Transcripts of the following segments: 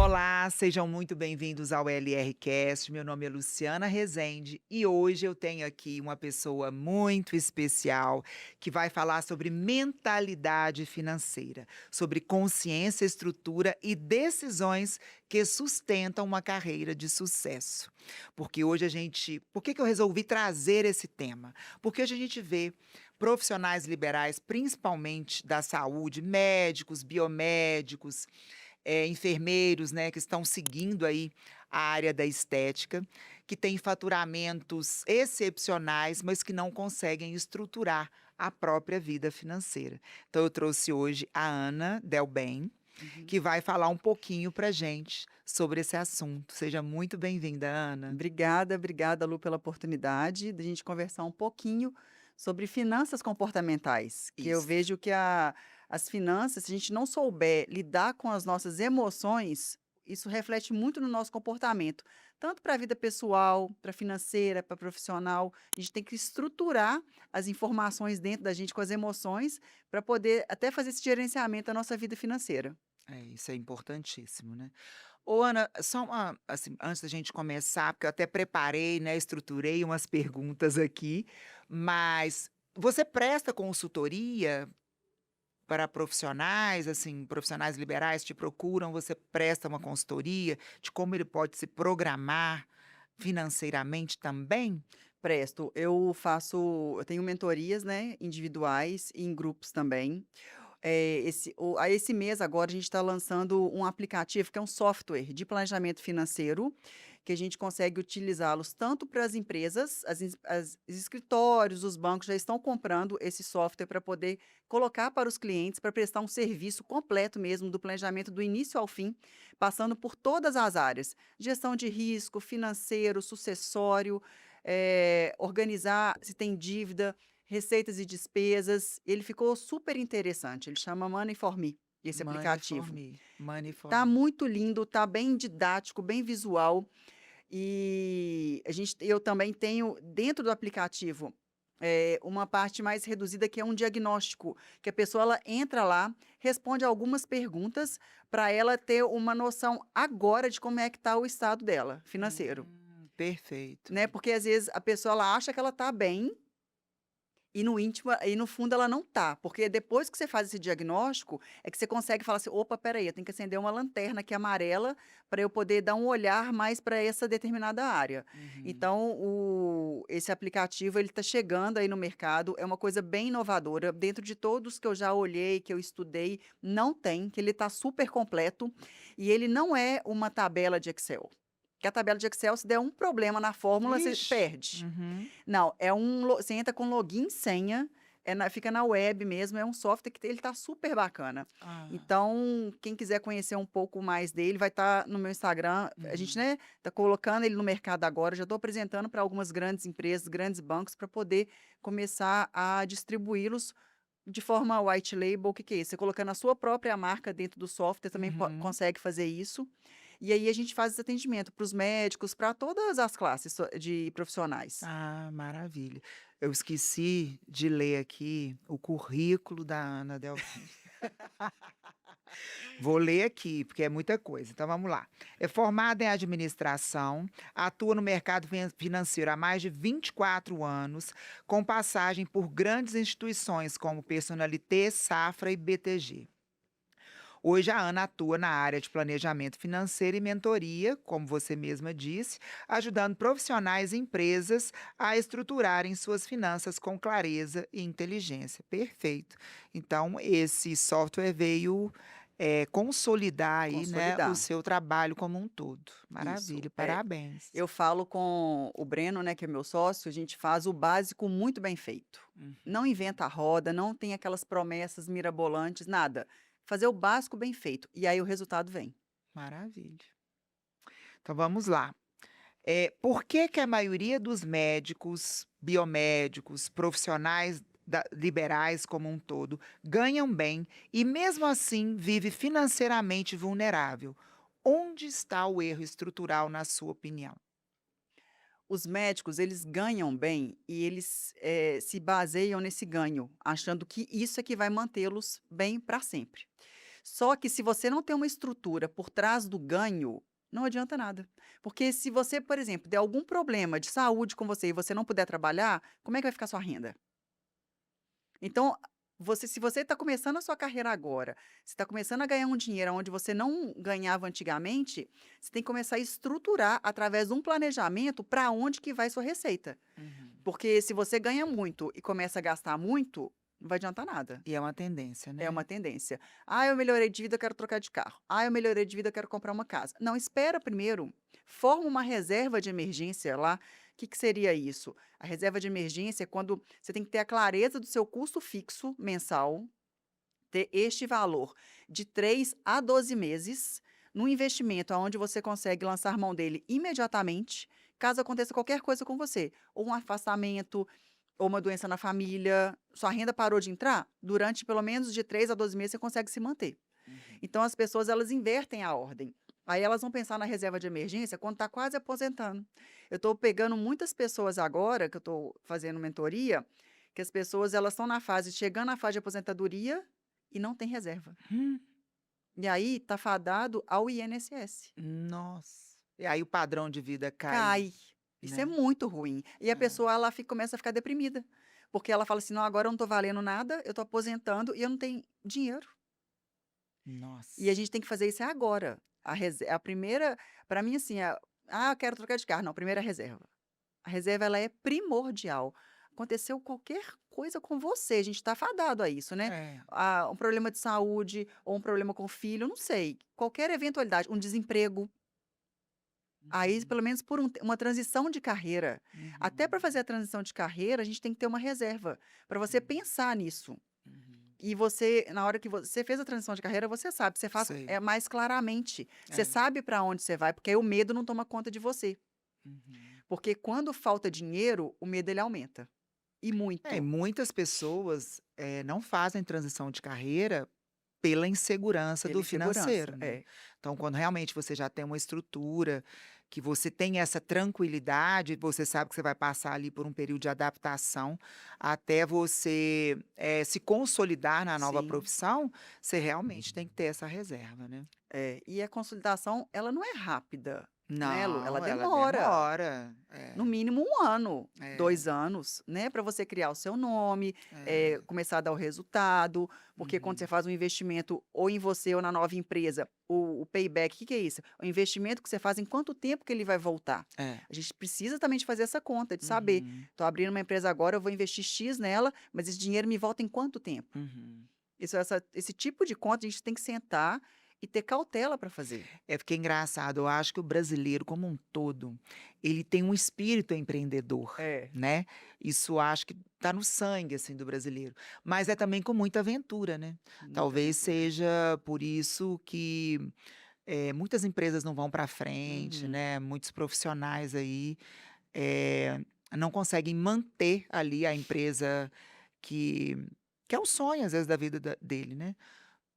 Olá, sejam muito bem-vindos ao LRcast. Meu nome é Luciana Rezende e hoje eu tenho aqui uma pessoa muito especial que vai falar sobre mentalidade financeira, sobre consciência, estrutura e decisões que sustentam uma carreira de sucesso. Porque hoje por que eu resolvi trazer esse tema? Porque hoje a gente vê profissionais liberais, principalmente da saúde, médicos, biomédicos, enfermeiros, né, que estão seguindo aí a área da estética, que têm faturamentos excepcionais, mas que não conseguem estruturar a própria vida financeira. Então eu trouxe hoje a Ana Delbem, Uhum. que vai falar um pouquinho pra gente sobre esse assunto. Seja muito bem-vinda, Ana. Obrigada, Lu, pela oportunidade de a gente conversar um pouquinho sobre finanças comportamentais, que eu Isso. vejo que as finanças, se a gente não souber lidar com as nossas emoções, isso reflete muito no nosso comportamento, tanto para a vida pessoal, para financeira, para profissional. A gente tem que estruturar as informações dentro da gente com as emoções para poder até fazer esse gerenciamento da nossa vida financeira. Isso é importantíssimo, né. Ô Ana, só uma assim, antes da gente começar, porque eu até preparei, né, estruturei umas perguntas aqui, mas você presta consultoria para profissionais, assim, profissionais liberais te procuram, você presta uma consultoria de como ele pode se programar financeiramente também? Presto. Eu tenho mentorias, né, individuais e em grupos também. Esse mês agora a gente está lançando um aplicativo que é um software de planejamento financeiro, que a gente consegue utilizá-los tanto para as empresas, os escritórios, os bancos já estão comprando esse software para poder colocar para os clientes, para prestar um serviço completo mesmo do planejamento do início ao fim, passando por todas as áreas: gestão de risco, financeiro, sucessório, organizar se tem dívida, receitas e despesas. Ele ficou super interessante, ele chama Money for Me, esse Money for aplicativo. me, money for Tá me. muito lindo, tá bem didático, bem visual, e eu também tenho dentro do aplicativo, uma parte mais reduzida que é um diagnóstico, que a pessoa ela entra lá, responde algumas perguntas para ela ter uma noção agora de como é que tá o estado dela financeiro, Perfeito. né, porque às vezes a pessoa ela acha que ela tá bem, e no íntimo e no fundo ela não tá, porque depois que você faz esse diagnóstico, é que você consegue falar assim: "Opa, espera aí, eu tenho que acender uma lanterna aqui amarela, para eu poder dar um olhar mais para essa determinada área". Uhum. Então esse aplicativo ele tá chegando aí no mercado, é uma coisa bem inovadora, dentro de todos que eu já olhei, que eu estudei, não tem, que ele tá super completo, e ele não é uma tabela de Excel, que a tabela de Excel se der um problema na fórmula, você Ixi. perde. Uhum. Não, você entra com login e senha, fica na web mesmo, é um software que ele tá super bacana. Ah. Então, quem quiser conhecer um pouco mais dele, vai estar no meu Instagram. A gente, Uhum. né, tá colocando ele no mercado agora, já estou apresentando para algumas grandes empresas, grandes bancos, para poder começar a distribuí-los de forma white label. O que que é isso? Você colocando a sua própria marca dentro do software, também Uhum. consegue fazer isso. E aí a gente faz esse atendimento para os médicos, para todas as classes de profissionais. Ah, maravilha. Eu esqueci de ler aqui o currículo da Ana Delfim. Vou ler aqui, porque é muita coisa. Então vamos lá. É formada em administração, atua no mercado financeiro há mais de 24 anos, com passagem por grandes instituições como Personalité, Safra e BTG. Hoje a Ana atua na área de planejamento financeiro e mentoria, como você mesma disse, ajudando profissionais e empresas a estruturarem suas finanças com clareza e inteligência. Perfeito. Então, esse software veio consolidar aí, né, o Consolidar. seu trabalho como um todo. Isso. Maravilha, parabéns. Eu falo com o Breno, né, que é meu sócio, a gente faz o básico muito bem feito. Não Uhum. inventa a roda, não tem aquelas promessas mirabolantes, nada. Fazer o básico bem feito, e aí o resultado vem. Maravilha. Então vamos lá. Por que que a maioria dos médicos, biomédicos, profissionais liberais como um todo, ganham bem e mesmo assim vive financeiramente vulnerável? Onde está o erro estrutural na sua opinião? Os médicos, eles ganham bem e eles, se baseiam nesse ganho, achando que isso é que vai mantê-los bem para sempre. Só que se você não tem uma estrutura por trás do ganho, não adianta nada. Porque se você, por exemplo, der algum problema de saúde com você e você não puder trabalhar, como é que vai ficar sua renda? Então, se você está começando a sua carreira agora, você está começando a ganhar um dinheiro onde você não ganhava antigamente, você tem que começar a estruturar através de um planejamento para onde que vai sua receita. Uhum. Porque se você ganha muito e começa a gastar muito, não vai adiantar nada. E é uma tendência, É né? uma tendência. Ah, eu melhorei de vida, eu quero trocar de carro. Ah, eu melhorei de vida, eu quero comprar uma casa. Não, espera primeiro. Forma uma reserva de emergência lá. O que seria isso? A reserva de emergência é quando você tem que ter a clareza do seu custo fixo mensal, ter este valor de 3 a 12 meses, num investimento onde você consegue lançar mão dele imediatamente, caso aconteça qualquer coisa com você, ou um afastamento, ou uma doença na família, sua renda parou de entrar, durante pelo menos de 3 a 12 meses você consegue se manter. Uhum. Então as pessoas elas invertem a ordem. Aí elas vão pensar na reserva de emergência quando está quase aposentando. Eu estou pegando muitas pessoas agora, que eu estou fazendo mentoria, que as pessoas elas estão na fase, chegando na fase de aposentadoria e não tem reserva. Hum, E aí está fadado ao INSS. nossa. E aí o padrão de vida cai, Cai. Isso é né? muito ruim. E a É. pessoa ela começa a ficar deprimida. Porque ela fala assim: não, agora eu não estou valendo nada, eu estou aposentando e eu não tenho dinheiro. E a Nossa. gente tem que fazer isso agora. A primeira, para mim, assim, eu quero trocar de carro. Não, primeiro a reserva. A reserva ela é primordial. Aconteceu qualquer coisa com você, a gente está fadado a isso, né? É. Um problema de saúde ou um problema com o filho, não sei. Qualquer eventualidade, um desemprego. Aí, Uhum. pelo menos por uma transição de carreira. Até Uhum. para fazer a transição de carreira, a gente tem que ter uma reserva para você pensar nisso. Uhum. E você, na hora que você fez a transição de carreira, você sabe, você faz Sei. mais claramente. Você É. sabe para onde você vai, porque aí o medo não toma conta de você. Uhum. Porque quando falta dinheiro, o medo ele aumenta. E É, e muito. muitas pessoas, não fazem transição de carreira pela insegurança Pela do insegurança. financeiro, né. É. Então, quando realmente você já tem uma estrutura, que você tem essa tranquilidade, você sabe que você vai passar ali por um período de adaptação, até você, se consolidar na nova Sim. profissão, você realmente tem que ter essa reserva, né. É. E a consolidação, ela não é rápida, né, Lu? Ela Não, ela demora. demora. No É, mínimo 1 ano, é, 2 anos, né, para você criar o seu nome, é. começar a dar o resultado, porque quando você Uhum. faz um investimento ou em você ou na nova empresa, o payback, o que que é isso? O investimento que você faz, em quanto tempo que ele vai voltar. É. A gente precisa também de fazer essa conta, de saber, Uhum. estou abrindo uma empresa agora, eu vou investir X nela, mas esse dinheiro me volta em quanto tempo? Uhum. Esse tipo de conta a gente tem que sentar e ter cautela para fazer. É porque é engraçado, eu acho que o brasileiro como um todo, ele tem um espírito empreendedor, É, né. Isso acho que tá no sangue, assim, do brasileiro. Mas é também com muita aventura, né. muita Talvez aventura. seja por isso que, muitas empresas não vão para frente, Uhum. né, muitos profissionais aí, eh, não conseguem manter ali a empresa que que é o sonho, às vezes, da vida dele, né.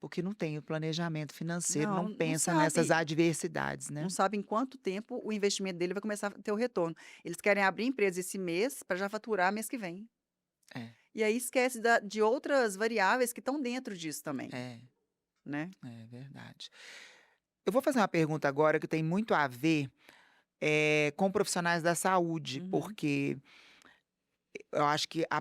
Porque não tem o planejamento financeiro, não Não, não pensa nessas sabe. adversidades, Não né. sabe em quanto tempo o investimento dele vai começar a ter o retorno. Eles querem abrir empresa esse mês para já faturar mês que vem. É, E aí esquece de outras variáveis que estão dentro disso também, é, né. é verdade. Eu vou fazer uma pergunta agora que tem muito a ver, com profissionais da saúde, Uhum. porque eu acho que a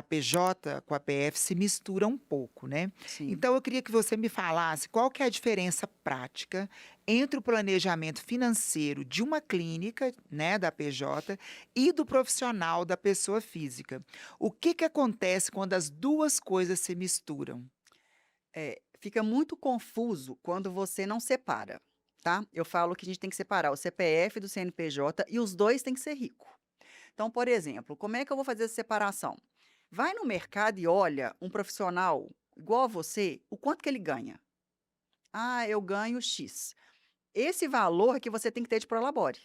PJ com a PF se mistura um pouco, né. Sim. Então eu queria que você me falasse qual que é a diferença prática entre o planejamento financeiro de uma clínica, né, da PJ, e do profissional da pessoa física. O que que acontece quando as 2 coisas se misturam? Fica muito confuso quando você não separa, tá. Eu falo que a gente tem que separar o CPF do CNPJ e os 2 têm que ser rico. Então, por exemplo, como é que eu vou fazer essa separação? Vai no mercado e olha um profissional igual a você, o quanto que ele ganha. "Ah, eu ganho X". Esse valor que você tem que ter de prolabore.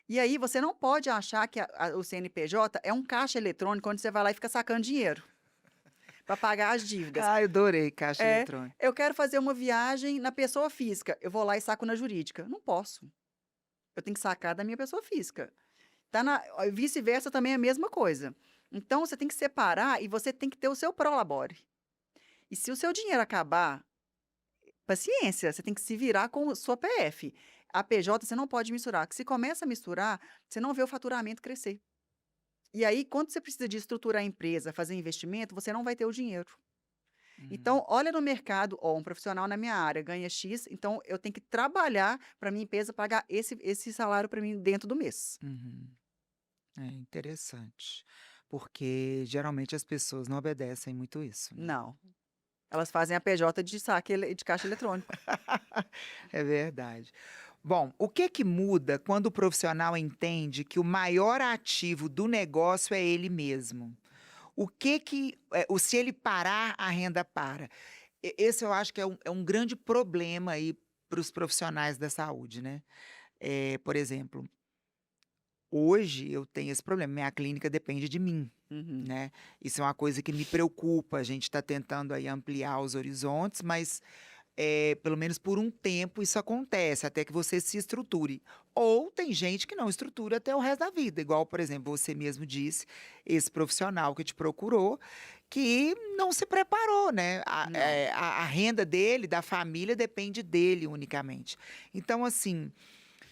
E aí você não pode achar que o CNPJ é um caixa eletrônico onde você vai lá e fica sacando dinheiro para pagar as dívidas. Ah, eu adorei caixa É, eletrônica. eu quero fazer uma viagem na pessoa física, eu vou lá e saco na jurídica. Não posso. Eu tenho que sacar da minha pessoa física. Vice-versa também é a mesma coisa. Então você tem que separar e você tem que ter o seu prolabore. E se o seu dinheiro acabar, Paciência, você tem que se virar com sua PF. A PJ você não pode misturar, que se começa a misturar, você não vê o faturamento crescer. E aí, quando você precisa de estruturar a empresa, fazer investimento, você não vai ter o dinheiro. Uhum, Então, olha no mercado, ó, um profissional na minha área ganha X, então eu tenho que trabalhar para minha empresa pagar esse salário para mim dentro do mês. uhum. É interessante, porque geralmente as pessoas não obedecem muito isso, né. Não, elas fazem a PJ de saque de caixa eletrônico. É verdade. Bom, o que que muda quando o profissional entende que o maior ativo do negócio é ele mesmo? O que que, o se ele parar, a renda para? Esse eu acho que é um grande problema aí para os profissionais da saúde, né. Por exemplo, hoje eu tenho esse problema, minha clínica depende de mim, Uhum. né. Isso é uma coisa que me preocupa, a gente está tentando aí ampliar os horizontes, mas pelo menos por um tempo isso acontece, até que você se estruture. Ou tem gente que não estrutura até o resto da vida, igual, por exemplo, você mesmo disse, esse profissional que te procurou, que não se preparou, né. Não. A renda dele, da família, depende dele unicamente. Então, assim,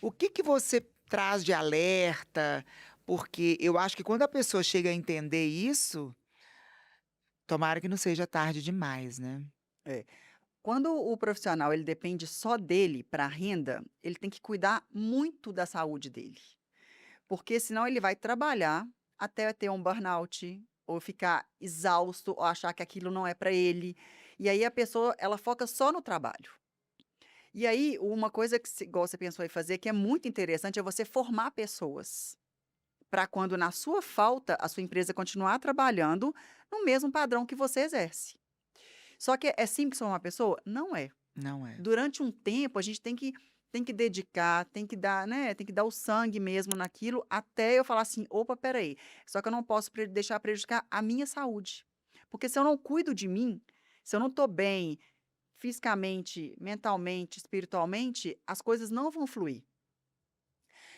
o que que você traz de alerta? Porque eu acho que quando a pessoa chega a entender isso, tomara que não seja tarde demais, né. É. Quando o profissional ele depende só dele para a renda, ele tem que cuidar muito da saúde dele. Porque senão ele vai trabalhar até ter um burnout, ou ficar exausto, ou achar que aquilo não é para ele. E aí a pessoa, ela foca só no trabalho. E aí, uma coisa que, igual você pensou em fazer, que é muito interessante, é você formar pessoas. Para quando, na sua falta, a sua empresa continuar trabalhando no mesmo padrão que você exerce. Só que é simples formar uma pessoa? Não é. Não é. Durante um tempo, a gente tem que dedicar, tem que dar, né, tem que dar o sangue mesmo naquilo, até eu falar assim: "Opa, espera aí, só que eu não posso deixar prejudicar a minha saúde". Porque se eu não cuido de mim, se eu não estou bem fisicamente, mentalmente, espiritualmente, as coisas não vão fluir.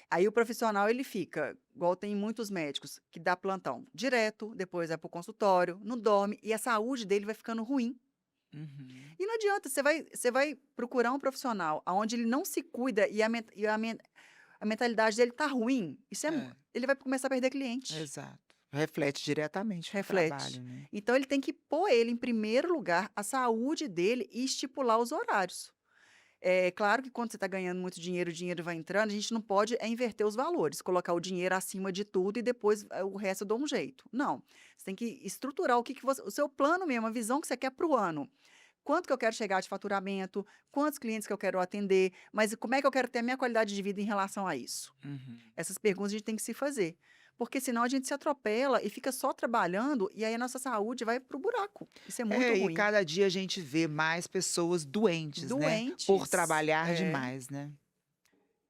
Aí o profissional ele fica, igual tem muitos médicos que dá plantão direto, depois vai para o consultório, não dorme e a saúde dele vai ficando ruim. Uhum. E não adianta, você vai procurar um profissional aonde ele não se cuida e a mentalidade dele tá ruim, isso É. ele vai começar a perder cliente, Exato. Reflete diretamente no reflete. trabalho, né. Então ele tem que pôr ele em primeiro lugar, a saúde dele e estipular os horários. É claro que quando você está ganhando muito dinheiro, o dinheiro vai entrando, a gente não pode inverter os valores, colocar o dinheiro acima de tudo e depois, o resto eu dou um jeito. Não, você tem que estruturar o seu plano mesmo, a visão que você quer para o ano. Quanto que eu quero chegar de faturamento, quantos clientes que eu quero atender, mas como é que eu quero ter a minha qualidade de vida em relação a isso? Uhum. Essas perguntas a gente tem que se fazer, porque senão a gente se atropela e fica só trabalhando e aí a nossa saúde vai para o buraco. Isso é muito E ruim. cada dia a gente vê mais pessoas doentes, né, por Doentes, trabalhar demais, né.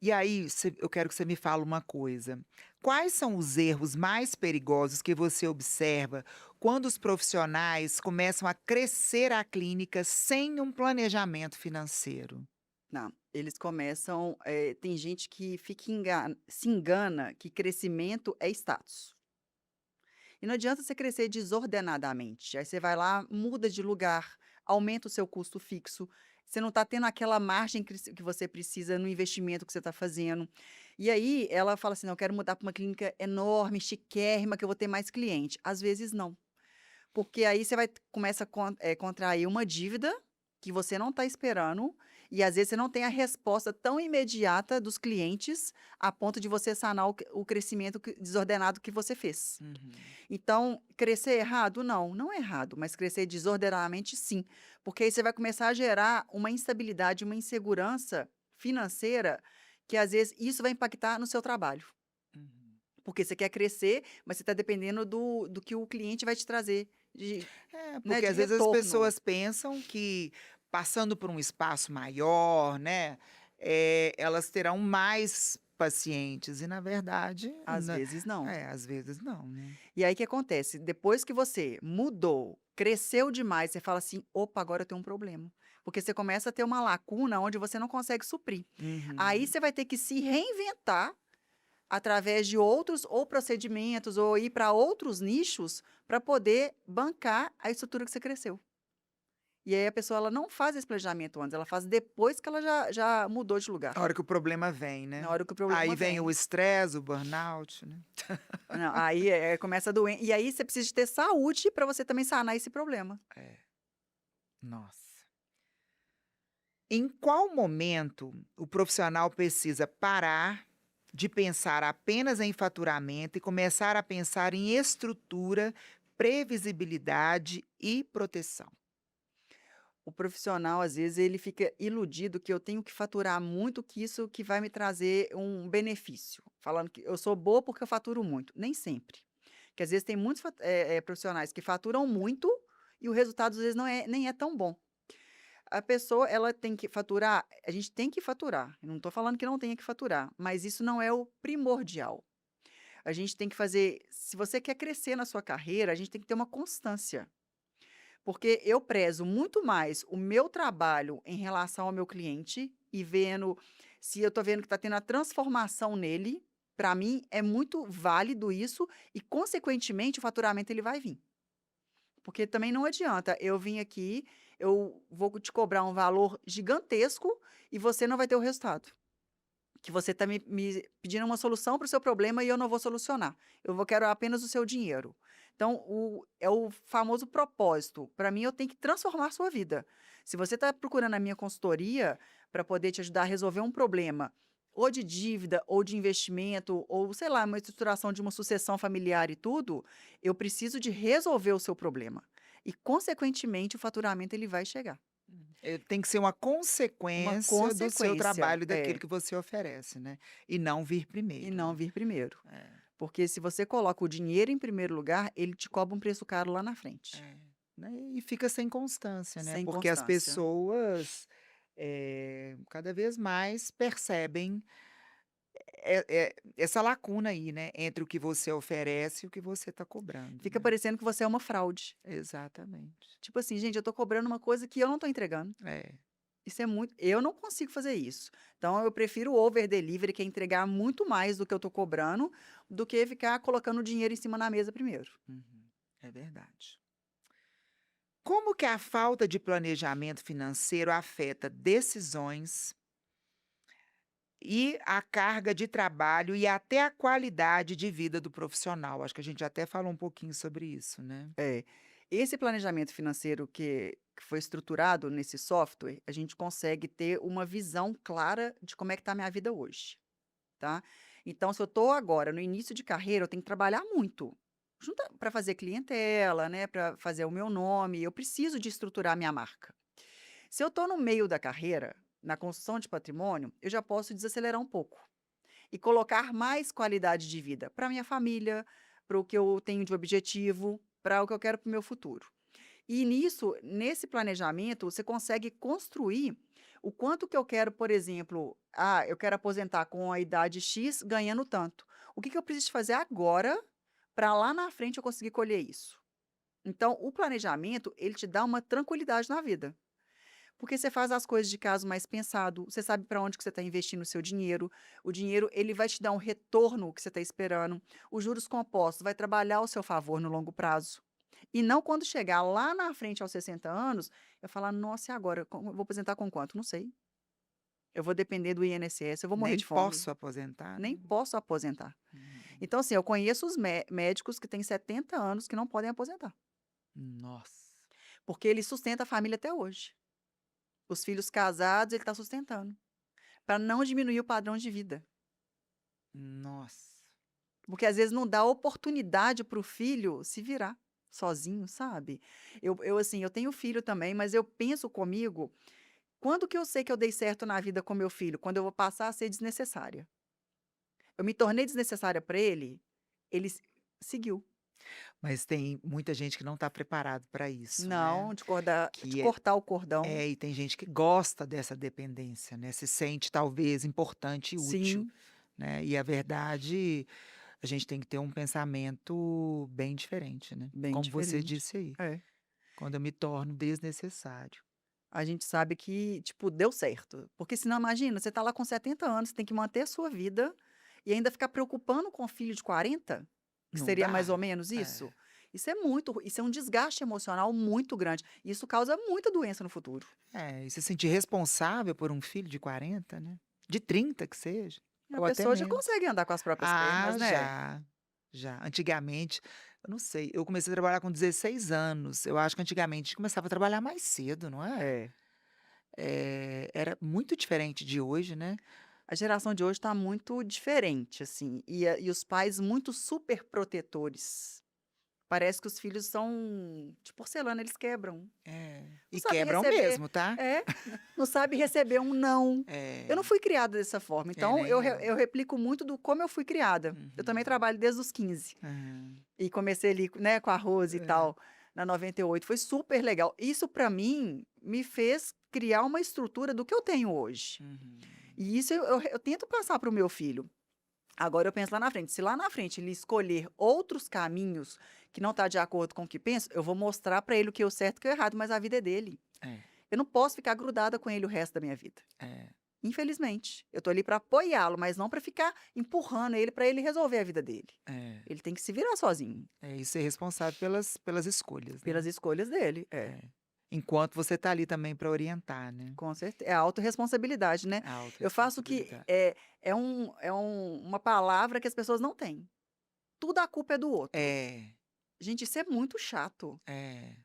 E aí, eu quero que você me fale uma coisa, quais são os erros mais perigosos que você observa quando os profissionais começam a crescer a clínica sem um planejamento financeiro? não, eles começam, tem gente que se engana que crescimento é status. E não adianta você crescer desordenadamente. Aí você vai lá, muda de lugar, aumenta o seu custo fixo. Você não está tendo aquela margem que você precisa no investimento que você está fazendo. E aí ela fala assim: não, eu quero mudar para uma clínica enorme, chiquérrima, que eu vou ter mais cliente. Às vezes não. Porque aí você começa a contrair uma dívida que você não está esperando, e às vezes você não tem a resposta tão imediata dos clientes, a ponto de você sanar o crescimento desordenado que você fez. Uhum. Então, crescer errado? Não, não é errado, mas crescer desordenadamente sim, porque aí você vai começar a gerar uma instabilidade, uma insegurança financeira, que às vezes isso vai impactar no seu trabalho. Uhum. Porque você quer crescer, mas você está dependendo do que o cliente vai te trazer de, né, Porque de às vezes as retorno. pessoas pensam que passando por um espaço maior, né, elas terão mais pacientes e na verdade, Às vezes não. às vezes não, né. E aí o que acontece? Depois que você mudou, cresceu demais, você fala assim: opa, agora eu tenho um problema. Porque você começa a ter uma lacuna onde você não consegue suprir. Aí Uhum. você vai ter que se reinventar através de outros ou procedimentos ou ir para outros nichos para poder bancar a estrutura que você cresceu. E aí a pessoa ela não faz esse planejamento antes, ela faz depois que ela já mudou de lugar, A hora que o problema vem, na né. hora que o Aí problema vem o vem. estresse, o burnout, né. Não, aí, começa a doer e aí você precisa de ter saúde para você também sanar esse problema. É, nossa. Em qual momento o profissional precisa parar de pensar apenas em faturamento e começar a pensar em estrutura, previsibilidade e proteção? O profissional, às vezes, ele fica iludido que eu tenho que faturar muito, que isso que vai me trazer um benefício, falando que eu sou boa porque eu faturo muito, nem sempre. Que às vezes tem muitos profissionais que faturam muito e o resultado às vezes não é nem é tão bom. A pessoa ela tem que faturar, a gente tem que faturar, eu não estou falando que não tenha que faturar, mas isso não é o primordial. A gente tem que fazer, se você quer crescer na sua carreira, a gente tem que ter uma constância. Porque eu prezo muito mais o meu trabalho em relação ao meu cliente e vendo se eu estou vendo que está tendo a transformação nele, para mim é muito válido isso e, consequentemente, o faturamento ele vai vir. Porque também não adianta eu vim aqui, eu vou te cobrar um valor gigantesco e você não vai ter o resultado. Que você está me pedindo uma solução para o seu problema e eu não vou solucionar. Quero apenas o seu dinheiro. Então, é o famoso propósito. Para mim, eu tenho que transformar a sua vida. Se você está procurando a minha consultoria para poder te ajudar a resolver um problema, ou de dívida, ou de investimento, ou sei lá, uma estruturação de uma sucessão familiar e tudo, eu preciso de resolver o seu problema. E, consequentemente, o faturamento ele vai chegar. Tem que ser uma Uma consequência do seu consequência. trabalho, daquilo que você oferece, né, e não vir E primeiro, não né. vir primeiro. É, Porque se você coloca o dinheiro em primeiro lugar, ele te cobra um preço caro lá na frente, é, né, e fica sem constância, né, sem porque as constância. pessoas, cada vez mais percebem, essa lacuna aí, né, entre o que você oferece e o que você está cobrando, Fica né. parecendo que você é uma fraude. Exatamente. Tipo assim: "Gente, eu tô cobrando uma coisa que eu não tô entregando". É, Isso é muito eu não consigo fazer isso. Então eu prefiro o over delivery, que é entregar muito mais do que eu tô cobrando, do que ficar colocando o dinheiro em cima da mesa primeiro. uhum, é verdade. Como que a falta de planejamento financeiro afeta decisões e a carga de trabalho e até a qualidade de vida do profissional? Acho que a gente até falou um pouquinho sobre isso, né. É. Esse planejamento financeiro que foi estruturado nesse software, a gente consegue ter uma visão clara de como é que tá a minha vida hoje. Tá? Então, se eu estou agora no início de carreira, eu tenho que trabalhar muito. Junta para fazer clientela, né, para fazer o meu nome, eu preciso de estruturar a minha marca. Se eu estou no meio da carreira, na construção de patrimônio, eu já posso desacelerar um pouco e colocar mais qualidade de vida para minha família, para o que eu tenho de objetivo, para o que eu quero para o meu futuro. E nisso, nesse planejamento, você consegue construir o quanto que eu quero, por exemplo, eu quero aposentar com a idade X ganhando tanto. O que que eu preciso fazer agora para lá na frente eu conseguir colher isso? Então, o planejamento, ele te dá uma tranquilidade na vida. Porque você faz as coisas de caso mais pensado, você sabe para onde que você está investindo o seu dinheiro, o dinheiro ele vai te dar um retorno que você está esperando, os juros compostos vai trabalhar ao seu favor no longo prazo. E não quando chegar lá na frente aos 60 anos, eu falar: "Nossa, e agora? Eu vou aposentar com quanto? Não sei. Eu vou depender do INSS, eu vou morrer Nem de fome. posso aposentar, Nem né. posso aposentar". Uhum. Então, assim, eu conheço os médicos que têm 70 anos que não podem aposentar, Nossa, porque ele sustenta a família até hoje. Os filhos casados, ele está sustentando, para não diminuir o padrão de vida. nossa. Porque às vezes não dá oportunidade para o filho se virar sozinho, sabe. Assim, eu tenho filho também, mas eu penso comigo, quando que eu sei que eu dei certo na vida com meu filho? Quando eu vou passar a ser desnecessária. Eu me tornei desnecessária para ele, ele seguiu. Mas tem muita gente que não está preparado para isso, né, Não, de que cortar o cordão. e tem gente que gosta dessa dependência, né, se sente talvez importante e útil, Sim, né, e a verdade, a gente tem que ter um pensamento bem diferente, né, bem como você diferente. disse aí, É. quando eu me torno desnecessário. A gente sabe que, tipo, deu certo, porque senão imagina, você tá lá com 70 anos, você tem que manter a sua vida e ainda ficar preocupando com o filho de 40, que Não seria mais ou dá. menos É, isso. Isso é um desgaste emocional muito grande. Isso causa muita doença no futuro. E se sentir responsável por um filho de 40, né, de 30 que seja, A ou até pessoa já menos. consegue andar com as próprias pernas, Ah, né. já, já. Antigamente, eu não sei, eu comecei a trabalhar com 16 anos, eu acho que antigamente a gente começava a trabalhar mais cedo, não é? É. Era muito diferente de hoje, né. A geração de hoje está muito diferente, assim, e os pais muito super protetores. Parece que os filhos são de porcelana, eles quebram. É. Não E sabe quebram receber mesmo, tá. é, não sabe receber um não. Eu não É, fui criada dessa forma, então nem eu. eu replico muito do como eu fui criada. Eu também Uhum. trabalho desde os 15 Aham. e comecei ali, né, com arroz e É. tal, na 98, foi super legal. Isso para mim, me fez criar uma estrutura do que eu tenho hoje. Uhum. E isso eu tento passar para o meu filho. Agora eu penso lá na frente, se lá na frente ele escolher outros caminhos que não está de acordo com o que penso, eu vou mostrar para ele o que é o certo e o que é o errado, mas a vida é dele. É, Eu não posso ficar grudada com ele o resto da minha vida. é, Infelizmente, eu tô ali para apoiá-lo, mas não para ficar empurrando ele para ele resolver a vida dele. é. Ele tem que se virar sozinho, É, e ser responsável pelas escolhas, né. pelas escolhas dele. É, É. Enquanto você tá ali também para orientar, né. com certeza. É a autorresponsabilidade, né? A Eu faço que autorresponsabilidade. uma palavra que as pessoas não têm. Tudo a culpa é do outro. É, Gente, isso é muito chato. é,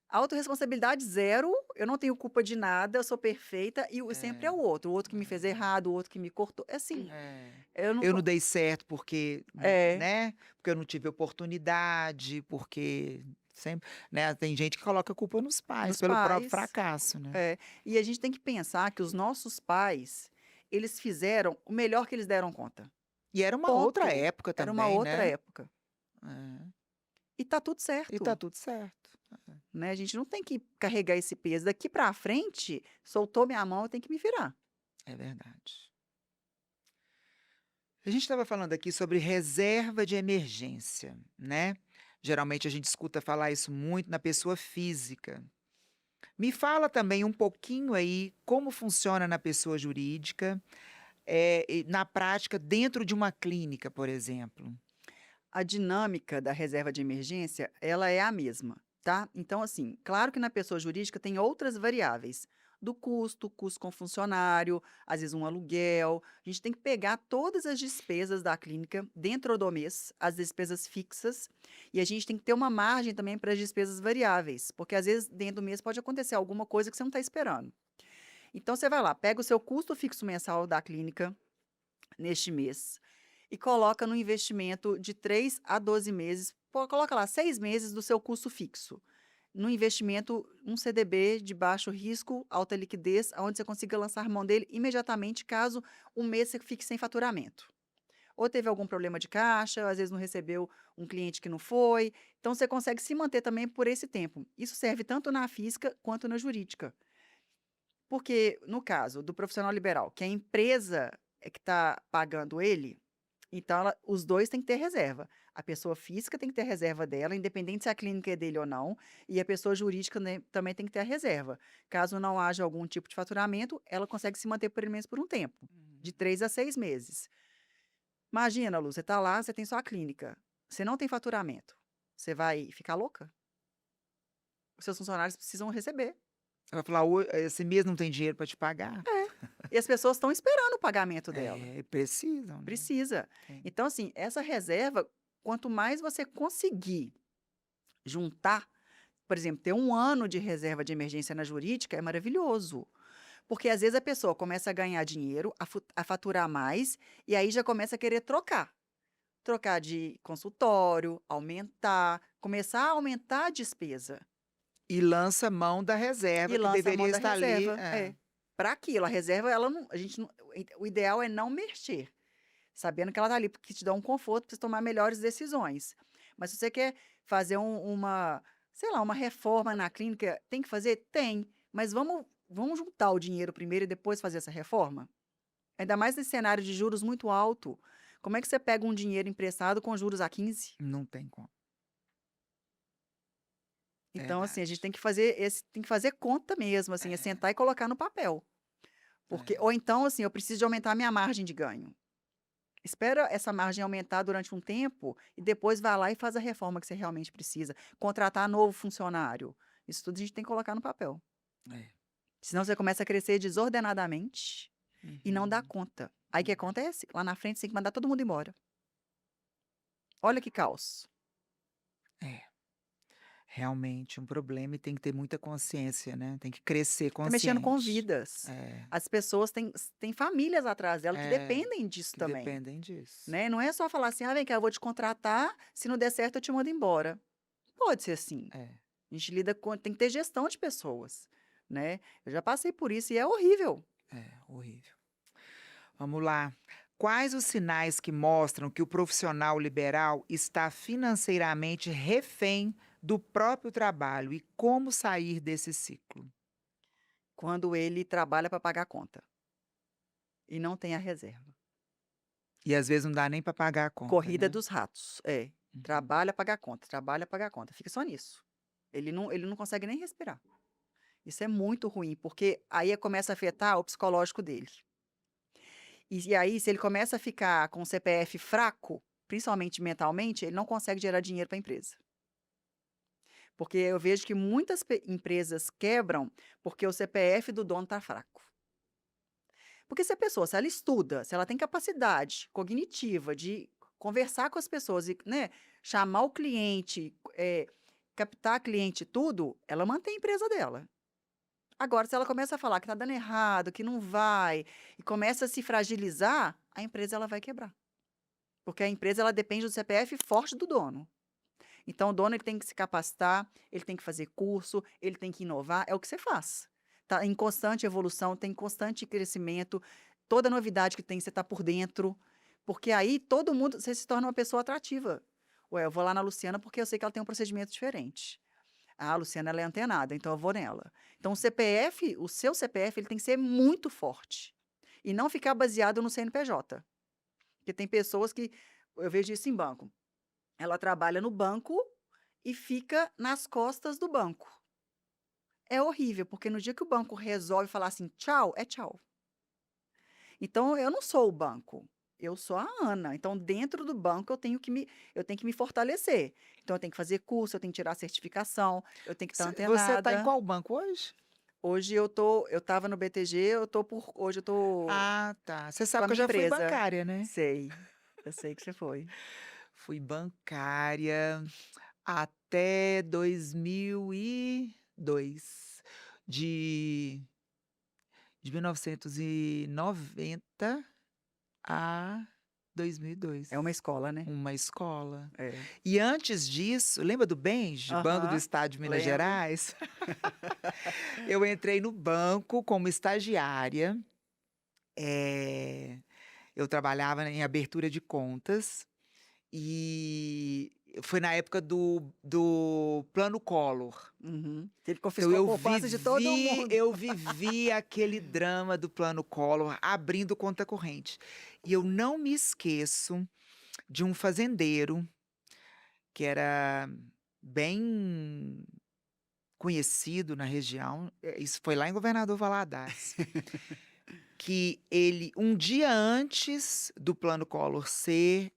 Autorresponsabilidade zero, eu não tenho culpa de nada, eu sou perfeita e sempre é é, o outro que me fez errado, o outro que me cortou. É assim, é. eu não Eu tô não dei certo porque, é, né, porque eu não tive oportunidade, porque sempre, né, tem gente que coloca a culpa nos pais nos pelo próprio pais. fracasso, né. É. E a gente tem que pensar que os nossos pais, eles fizeram o melhor que eles deram conta. E era uma outra Ponto. época Era uma também, outra né. época. É. E tá tudo E tá certo, tudo certo. né? A gente não tem que carregar esse peso. Daqui pra frente, soltou minha mão, eu tenho que me virar. É verdade. A gente estava falando aqui sobre reserva de emergência, né. Geralmente a gente escuta falar isso muito na pessoa física. Me fala também um pouquinho aí como funciona na pessoa jurídica, e na prática dentro de uma clínica, por exemplo. A dinâmica da reserva de emergência, ela é a mesma, tá? Então, assim, claro que na pessoa jurídica tem outras variáveis, do custo com funcionário, às vezes um aluguel. A gente tem que pegar todas as despesas da clínica dentro do mês, as despesas fixas, e a gente tem que ter uma margem também para as despesas variáveis, porque às vezes dentro do mês pode acontecer alguma coisa que você não está esperando. Então, você vai lá, pega o seu custo fixo mensal da clínica neste mês e coloca no investimento de 3 a 12 meses, coloca lá 6 meses do seu custo fixo. No investimento, um CDB de baixo risco, alta liquidez, onde você consiga lançar mão dele imediatamente caso um mês você fique sem faturamento. Ou teve algum problema de caixa, às vezes não recebeu um cliente que não foi. Então você consegue se manter também por esse tempo. Isso serve tanto na física quanto na jurídica. Porque no caso do profissional liberal, que a empresa é que está pagando ele, então os 2 têm que ter reserva. A pessoa física tem que ter a reserva dela, independente se a clínica é dele ou não, e a pessoa jurídica, né, também tem que ter a reserva. Caso não haja algum tipo de faturamento, ela consegue se manter pelo menos por um tempo, de Uhum. 3 a 6 meses. Imagina, Lu, você está lá, você tem sua clínica, você não tem faturamento, você vai ficar louca? Os seus funcionários precisam receber. Ela vai falar: "Ho esse mês não tem dinheiro para te pagar". É, e as pessoas estão esperando o pagamento dela. É, precisam, né. Precisa. Tem. Então, assim, essa reserva, quanto mais você conseguir juntar, por exemplo, ter um ano de reserva de emergência na jurídica é maravilhoso. Porque às vezes a pessoa começa a ganhar dinheiro, a faturar mais, e aí já começa a querer trocar. Trocar de consultório, aumentar, começar a aumentar a despesa. E lança mão da E reserva que lança a mão deveria da estar ali, reserva. É. Para aquilo. A reserva, ela não. A gente não, o ideal é não mexer. Sabendo que ela tá ali, porque te dá um conforto para você tomar melhores decisões. Mas se você quer fazer sei lá, uma reforma na clínica, tem que fazer? Tem. Mas vamos juntar o dinheiro primeiro e depois fazer essa reforma? Ainda mais nesse cenário de juros muito alto. Como é que você pega um dinheiro emprestado com juros a 15? não tem como. Então, assim, a gente Verdade. tem que fazer conta mesmo, assim, é É, sentar e colocar no papel. Porque, é. ou então, assim, eu preciso de aumentar a minha margem de ganho. Espera essa margem aumentar durante um tempo e depois vai lá e faz a reforma que você realmente precisa. Contratar novo funcionário. Isso tudo a gente tem que colocar no papel. É. Senão você começa a crescer desordenadamente e não dá Uhum. conta. Aí o que acontece? Lá na frente você tem que mandar todo mundo embora. Olha que caos. É, realmente um problema e tem que ter muita consciência, né, tem que crescer Tá mexendo com consciente. vidas. É, As pessoas têm famílias atrás dela que é, dependem disso que também. dependem disso. Né? Não é só falar assim, ah, vem cá, eu vou te contratar, se não der certo eu te mando embora. Pode ser assim. É, A gente lida com, tem que ter gestão de pessoas, né? Eu já passei por isso e é horrível. horrível. Vamos lá. Quais os sinais que mostram que o profissional liberal está financeiramente refém do próprio trabalho e como sair desse ciclo? Quando ele trabalha para pagar a conta e não tem a reserva. E às vezes não dá nem para pagar a conta, Corrida né? dos ratos, é. Uhum. Trabalha, paga a conta, trabalha, paga a conta. Fica só nisso. Ele não consegue nem respirar. Isso é muito ruim, porque aí começa a afetar o psicológico dele. E aí, se ele começa a ficar com o CPF fraco, principalmente mentalmente, ele não consegue gerar dinheiro para a empresa. Porque eu vejo que muitas empresas quebram porque o CPF do dono está fraco. Porque se a pessoa, se ela estuda, se ela tem capacidade cognitiva de conversar com as pessoas e, né, chamar o cliente, captar cliente e tudo, ela mantém a empresa dela. Agora, se ela começa a falar que está dando errado, que não vai, e começa a se fragilizar, a empresa ela vai quebrar. Porque a empresa ela depende do CPF forte do dono. Então, o dono ele tem que se capacitar, ele tem que fazer curso, ele tem que inovar, é o que você faz. Tá em constante evolução, tem constante crescimento, toda novidade que tem, você está por dentro, porque aí todo mundo, você se torna uma pessoa atrativa. Ué, eu vou lá na Luciana porque eu sei que ela tem um procedimento diferente. Ah, a Luciana ela é antenada, então eu vou nela. Então, o seu CPF, ele tem que ser muito forte e não ficar baseado no CNPJ. Porque tem pessoas que, eu vejo isso em banco, ela trabalha no banco e fica nas costas do banco. É horrível, porque no dia que o banco resolve falar assim: "Tchau", é tchau. Então eu não sou o banco, eu sou a Ana. Então dentro do banco eu tenho que me fortalecer. Então eu tenho que fazer curso, eu tenho que tirar certificação, eu tenho que estar Você está em antenada. qual banco hoje? Hoje eu estava no BTG, hoje eu tô Ah, tá. Você com sabe a que eu minha já fui empresa. bancária, né? Sei, eu sei que você foi. Fui bancária até 2002, de de 1990 a É uma 2002. escola, né? Uma escola. É. E antes disso, lembra do BENJ, Banco do Aham, Estado de Minas lembro. Gerais? Eu entrei no banco como estagiária, eh, eu trabalhava em abertura de contas, e foi na época do Plano Collor. Uhum. Ele Então confiscou a eu poupança de todo vivi mundo. eu vivi aquele drama do Plano Collor abrindo conta corrente. E eu não me esqueço de um fazendeiro que era bem conhecido na região, isso foi lá em Governador Valadares, que ele um dia antes do Plano Collor ser,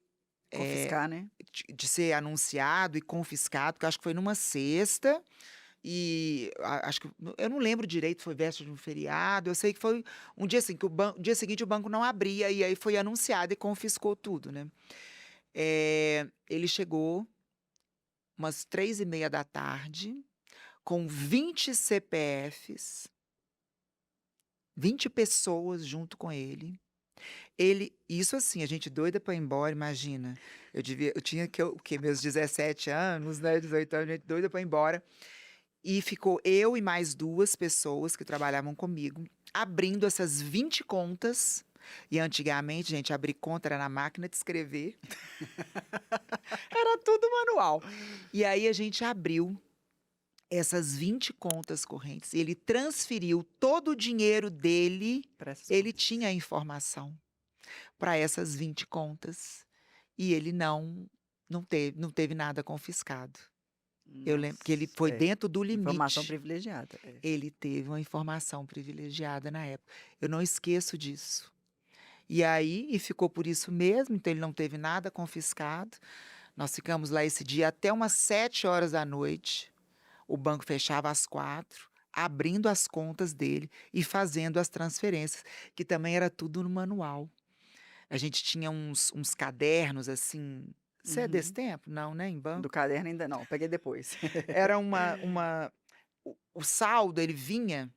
eh, Confiscar, né? de ser anunciado e confiscado, que eu acho que foi numa sexta. E acho que eu não lembro direito, foi véspera de um feriado, eu sei que foi um dia assim que o dia seguinte o banco não abria e aí foi anunciado e confiscou tudo, né. Ele chegou umas 15h30 com 20 CPFs, 20 pessoas junto com ele. Ele isso assim, a gente doida para ir embora, imagina, eu tinha que o quê? Meus 17 anos, né, 18 anos, a gente doida para ir embora. E ficou eu e mais 2 pessoas que trabalhavam comigo, abrindo essas 20 contas, e antigamente, gente, abrir conta era na máquina de escrever, era tudo manual. E aí a gente abriu essas 20 contas correntes, ele transferiu todo o dinheiro dele, Para essas ele contas. tinha a informação, para essas 20 contas, e ele não teve nada confiscado. Eu lembro que ele Nossa, foi é. dentro do Informação limite. privilegiada, é. Ele teve uma informação privilegiada na época. Eu não esqueço disso. E aí e ficou por isso mesmo, então ele não teve nada confiscado. Nós ficamos lá esse dia até umas 7 horas da noite. O banco fechava às 4, abrindo as contas dele e fazendo as transferências, que também era tudo no manual. A gente tinha uns cadernos, assim, você é desse Uhum. tempo? Não, né, em Do banco? caderno ainda não, peguei depois. Era uma o saldo ele vinha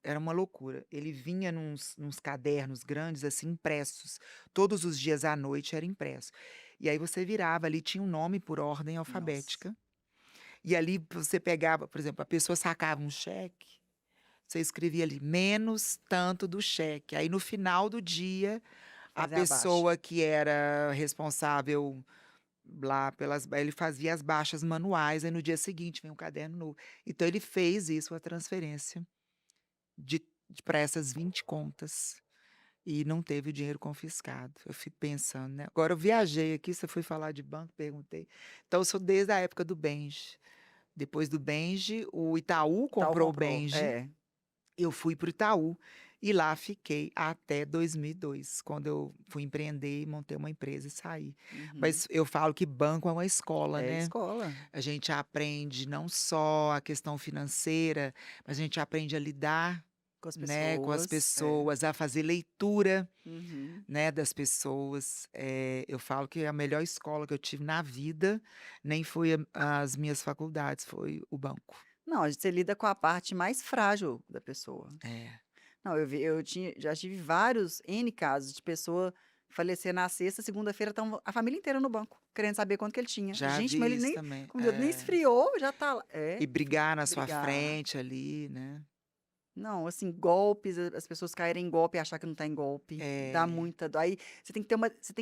era uma loucura. Ele vinha nos cadernos grandes, assim, impressos. Todos os dias à noite era impresso. E aí você virava, ali tinha um nome por ordem Nossa, alfabética, e ali você pegava, por exemplo, a pessoa sacava um cheque, você escrevia ali: "menos tanto do cheque". Aí no final do dia, a fazer a baixa. pessoa que era responsável lá ele fazia as baixas manuais, aí no dia seguinte vem um caderno novo. Então ele fez isso, a transferência de pra essas 20 contas, e não teve o dinheiro confiscado. Eu fico pensando, né, agora eu viajei aqui, você foi falar de banco, perguntei. Então eu sou desde a época do Benji. Depois do Benji, o Itaú Tal comprou o comprou. Benji, É. eu fui para o Itaú, e lá fiquei até 2002, quando eu fui empreender e montei uma empresa e saí. Uhum. Mas eu falo que banco é uma escola, É né. escola. A gente aprende não só a questão financeira, mas a gente aprende a lidar, Com as né, com as pessoas. É. pessoas, a fazer leitura, Uhum. né, das pessoas. Eu falo que a melhor escola que eu tive na vida nem foi as minhas faculdades, foi o banco. Não, você lida com a parte mais frágil da pessoa. É, Não, já tive vários N casos de pessoa falecer na sexta, segunda-feira estão a família inteira no banco, querendo saber quanto que ele tinha. já Gente, mas vi ele isso nem também. como Deus, nem esfriou, já tá lá. E É, brigar na sua brigar. frente ali, né. Não, assim, golpes, as pessoas caírem em golpe e achar que não tá em golpe, dá É, muita dó. Aí você tem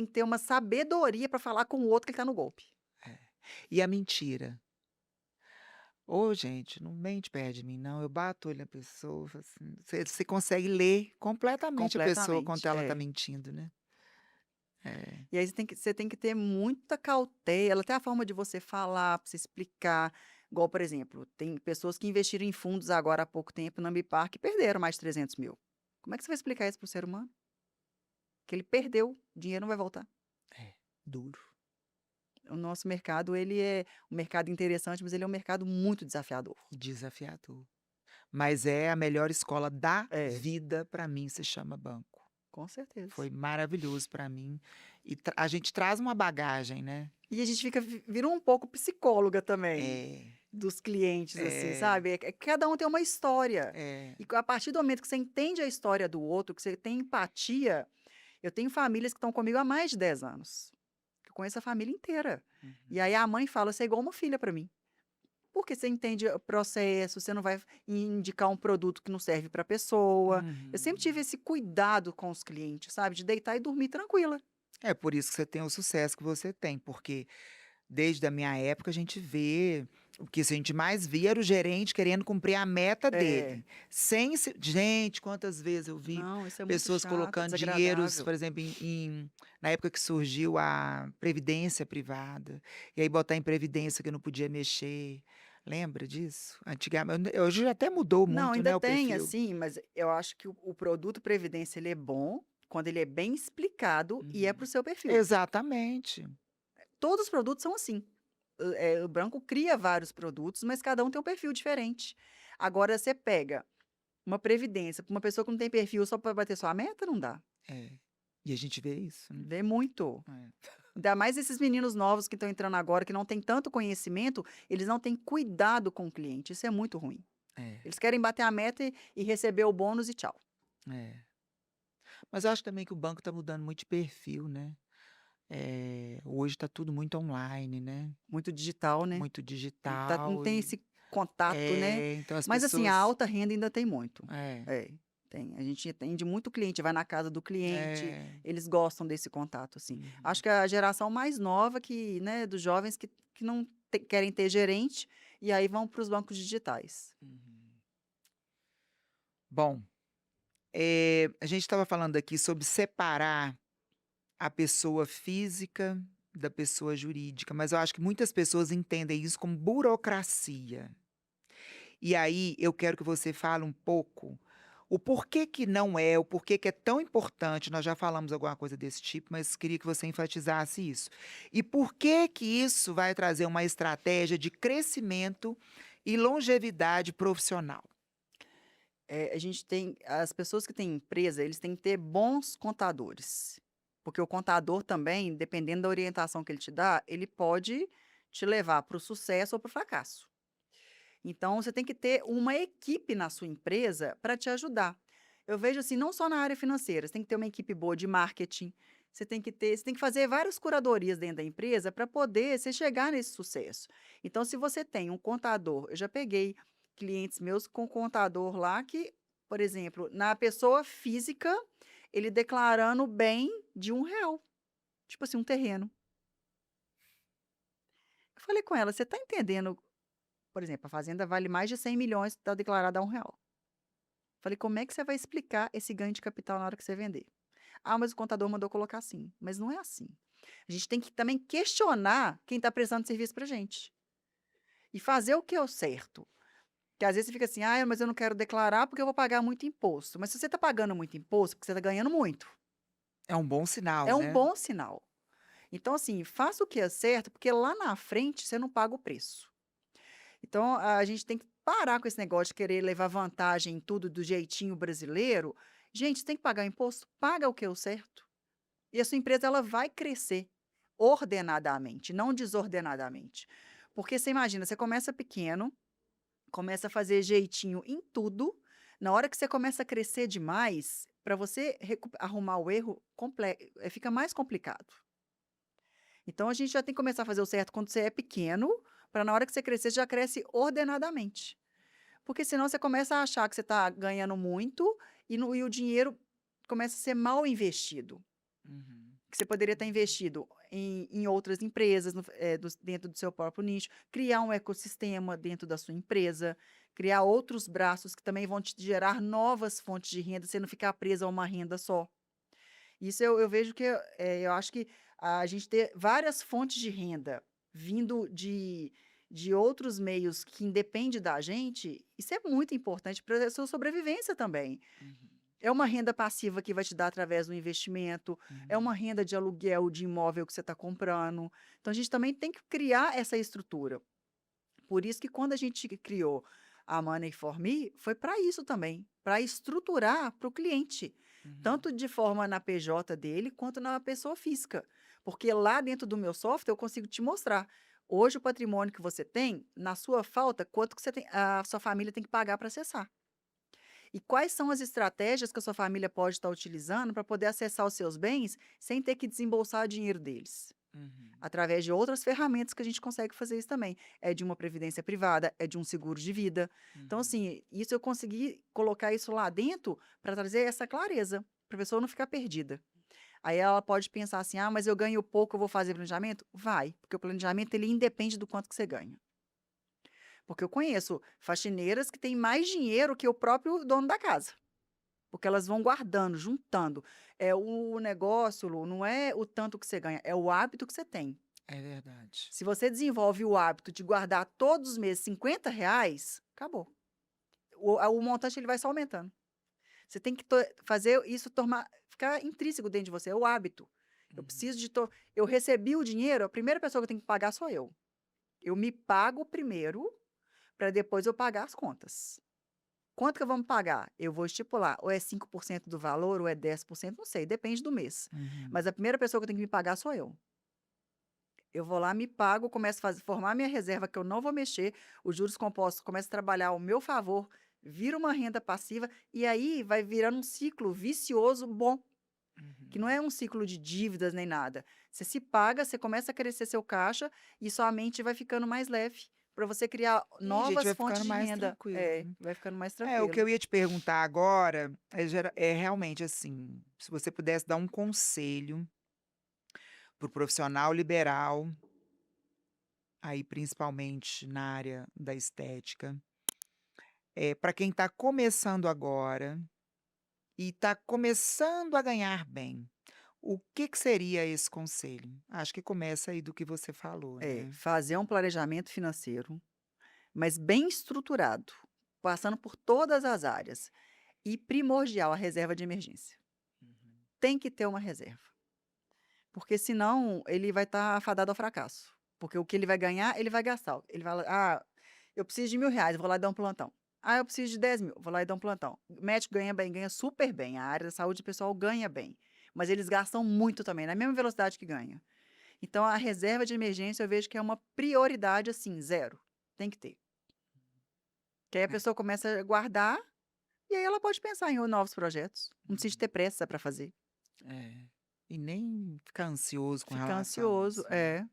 que ter uma sabedoria para falar com o outro que ele tá no golpe. é. E a mentira? Ô gente, não mente perto de mim não, eu bato o olho na pessoa, falo assim, você consegue ler completamente a pessoa quando Completamente, ela tá é. mentindo, né. É. E aí você tem que ter muita cautela, até a forma de você falar, pra você explicar. Igual, por exemplo, tem pessoas que investiram em fundos agora há pouco tempo na Ambipar que perderam mais de 300.000. Como é que você vai explicar isso para o ser humano? Que ele perdeu, o dinheiro não vai voltar. É, duro, O nosso mercado, ele é um mercado interessante, mas ele é um mercado muito desafiador. desafiador. Mas é a melhor escola da É, vida para mim, se chama banco. com certeza. Foi maravilhoso para mim, e a gente traz uma bagagem, né. E a gente vira um pouco psicóloga também. É, Dos clientes, assim, é, sabe, cada um tem uma história. é. E a partir do momento que você entende a história do outro, que você tem empatia. Eu tenho famílias que estão comigo há mais de 10 anos, que eu conheço a família inteira. E Uhum, aí a mãe fala: "Você é igual uma filha para mim", porque você entende o processo, você não vai indicar um produto que não serve para a pessoa. Eu sempre tive uhum. esse cuidado com os clientes, sabe, de deitar e dormir tranquila. É por isso que você tem o sucesso que você tem, porque desde a minha época a gente vê o que a gente mais via era o gerente querendo cumprir a meta É. dele, sem se gente, quantas vezes eu vi Não, isso é muito pessoas chato, colocando dinheiros, desagradável. por exemplo, na época que surgiu a previdência privada, e aí botar em previdência que eu não podia mexer, lembra disso? Antigamente hoje até mudou Não, muito, ainda né, o tem, perfil. assim, mas eu acho que o produto previdência ele é bom quando ele é bem explicado e é para Uhum. o seu perfil. Exatamente. Todos os produtos são assim. O banco cria vários produtos, mas cada um tem um perfil diferente. Agora você pega uma previdência para uma pessoa que não tem perfil só para bater sua meta, não dá. É. E a gente vê isso, né. Vê muito. É. Ainda mais esses meninos novos que estão entrando agora, que não têm tanto conhecimento, eles não têm cuidado com o cliente. Isso é muito ruim. É, Eles querem bater a meta e receber o bônus e tchau. é. Mas eu acho também que o banco está mudando muito de perfil, né. Hoje está tudo muito online, né, Muito digital, né? muito Não digital tem esse contato, né? então as Mas assim, a pessoas alta renda ainda tem muito. é, É, tem. A gente atende muito cliente, vai na casa do cliente, é, eles gostam desse contato, assim. Acho uhum, que a geração mais nova que, né, dos jovens que não querem ter gerente, e aí vão para os bancos digitais. uhum. Bom, a gente estava falando aqui sobre separar a pessoa física da pessoa jurídica, mas eu acho que muitas pessoas entendem isso como burocracia. E aí eu quero que você fale um pouco O porquê que não é, o porquê que é tão importante, nós já falamos alguma coisa desse tipo, mas queria que você enfatizasse isso. E por que que isso vai trazer uma estratégia de crescimento e longevidade profissional? A gente tem as pessoas que têm empresa, eles têm que ter bons contadores, porque o contador também, dependendo da orientação que ele te dá, ele pode te levar para o sucesso ou para o fracasso. Então você tem que ter uma equipe na sua empresa para te ajudar. Eu vejo assim, não só na área financeira, você tem que ter uma equipe boa de marketing, você tem que fazer várias curadorias dentro da empresa para poder você chegar nesse sucesso. Então, se você tem um contador, eu já peguei clientes meus com contador lá que, por exemplo, na pessoa física, ele declarando bem de R$ 1, tipo assim, um terreno. Eu falei com ela, você está entendendo? Por exemplo, a fazenda vale mais de 100 milhões, está declarada a R$ 1. Falei: "Como é que você vai explicar esse ganho de capital na hora que você vender?". "Ah, mas o contador mandou colocar assim", mas não é assim. A gente tem que também questionar quem está prestando serviço para gente, e fazer o que é o certo. Que às vezes você fica assim: "Ah, mas eu não quero declarar porque eu vou pagar muito imposto", mas se você está pagando muito imposto, porque você está ganhando muito, É um bom sinal, é um né? bom sinal. Então assim, faça o que é certo, porque lá na frente você não paga o preço. Então, a gente tem que parar com esse negócio de querer levar vantagem em tudo do jeitinho brasileiro. Gente, você tem que pagar imposto? Paga o que é o certo. E a sua empresa ela vai crescer ordenadamente, não desordenadamente. Porque você imagina, você começa pequeno, começa a fazer jeitinho em tudo. Na hora que você começa a crescer demais, para você arrumar o erro, fica mais complicado. Então a gente já tem que começar a fazer o certo quando você é pequeno, para na hora que você crescer, você já cresce ordenadamente. Porque senão você começa a achar que você está ganhando muito e o dinheiro começa a ser mal investido. Uhum. Que você poderia estar investido em outras empresas, dentro do seu próprio nicho, criar um ecossistema dentro da sua empresa, criar outros braços que também vão te gerar novas fontes de renda, você não ficar presa a uma renda só. Isso eu vejo que eu acho que a gente ter várias fontes de renda vindo de outros meios que independe da gente, isso é muito importante para a sua sobrevivência também. Uhum. É uma renda passiva que vai te dar através do investimento, é Uhum. uma renda de aluguel de imóvel que você está comprando. Então a gente também tem que criar essa estrutura. Por isso que quando a gente criou a Money for Me, foi para isso também, para estruturar para o cliente, Uhum. tanto de forma na PJ dele, quanto na pessoa física. Porque lá dentro do meu software eu consigo te mostrar. Hoje o patrimônio que você tem, na sua falta, quanto que você tem, a sua família tem que pagar para acessar. E quais são as estratégias que a sua família pode estar utilizando para poder acessar os seus bens sem ter que desembolsar dinheiro deles? Uhum. Através de outras ferramentas que a gente consegue fazer isso também. É de uma previdência privada, é de um seguro de vida. Então, Uhum. assim, isso eu consegui colocar isso lá dentro para trazer essa clareza, para a pessoa não ficar perdida. Aí ela pode pensar assim: ah, mas eu ganho pouco, eu vou fazer planejamento? Vai, porque o planejamento ele independe do quanto que você ganha. Porque eu conheço faxineiras que têm mais dinheiro que o próprio dono da casa. Porque elas vão guardando, juntando. O negócio, Lu, não é o tanto que você ganha, é o hábito que você tem. É verdade. Se você desenvolve o hábito de guardar todos os meses R$ 50, acabou. O montante ele vai só aumentando. Você tem que fazer isso ficar intrínseco dentro de você, é o hábito. Eu Uhum. preciso eu recebi o dinheiro, a primeira pessoa que eu tenho que pagar sou eu. Eu me pago primeiro, para depois eu pagar as contas. Quanto que eu vou me pagar? Eu vou estipular, ou é 5% do valor, ou é 10%, não sei, depende do mês. Uhum. Mas a primeira pessoa que eu tenho que me pagar sou eu. Eu vou lá, me pago, começo a formar minha reserva que eu não vou mexer, os juros compostos começam a trabalhar ao meu favor, vira uma renda passiva, e aí vai virando um ciclo vicioso bom, que não Uhum. é um ciclo de dívidas nem nada. Você se paga, você começa a crescer seu caixa e sua mente vai ficando mais leve, para você criar E a gente novas vai ficando fontes de mais renda. tranquilo, né? Vai ficando mais É, o que tranquilo. eu ia te perguntar agora é realmente assim, se você pudesse dar um conselho para o profissional liberal, aí principalmente na área da estética, para quem está começando agora e está começando a ganhar bem, o que que seria esse conselho? Acho que começa aí do que você falou, né. Fazer um planejamento financeiro, mas bem estruturado, passando por todas as áreas. E primordial, a reserva de emergência. Uhum. Tem que ter uma reserva. Porque senão ele vai estar fadado ao fracasso. Porque o que ele vai ganhar, ele vai gastar. Ele vai, eu preciso de R$ 1.000, vou lá e dar um plantão. Ah, eu preciso de 10 mil, vou lá e dar um plantão. O médico ganha bem, ganha super bem. A área da saúde pessoal ganha bem. Mas eles gastam muito também, na mesma velocidade que ganha. Então, a reserva de emergência eu vejo que é uma prioridade, assim, zero. Tem que ter. Que aí a É. pessoa começa a guardar e aí ela pode pensar em novos projetos. Não precisa ter pressa para fazer. É. E nem ficar ansioso com Fica relação a ansioso, isso, né. é.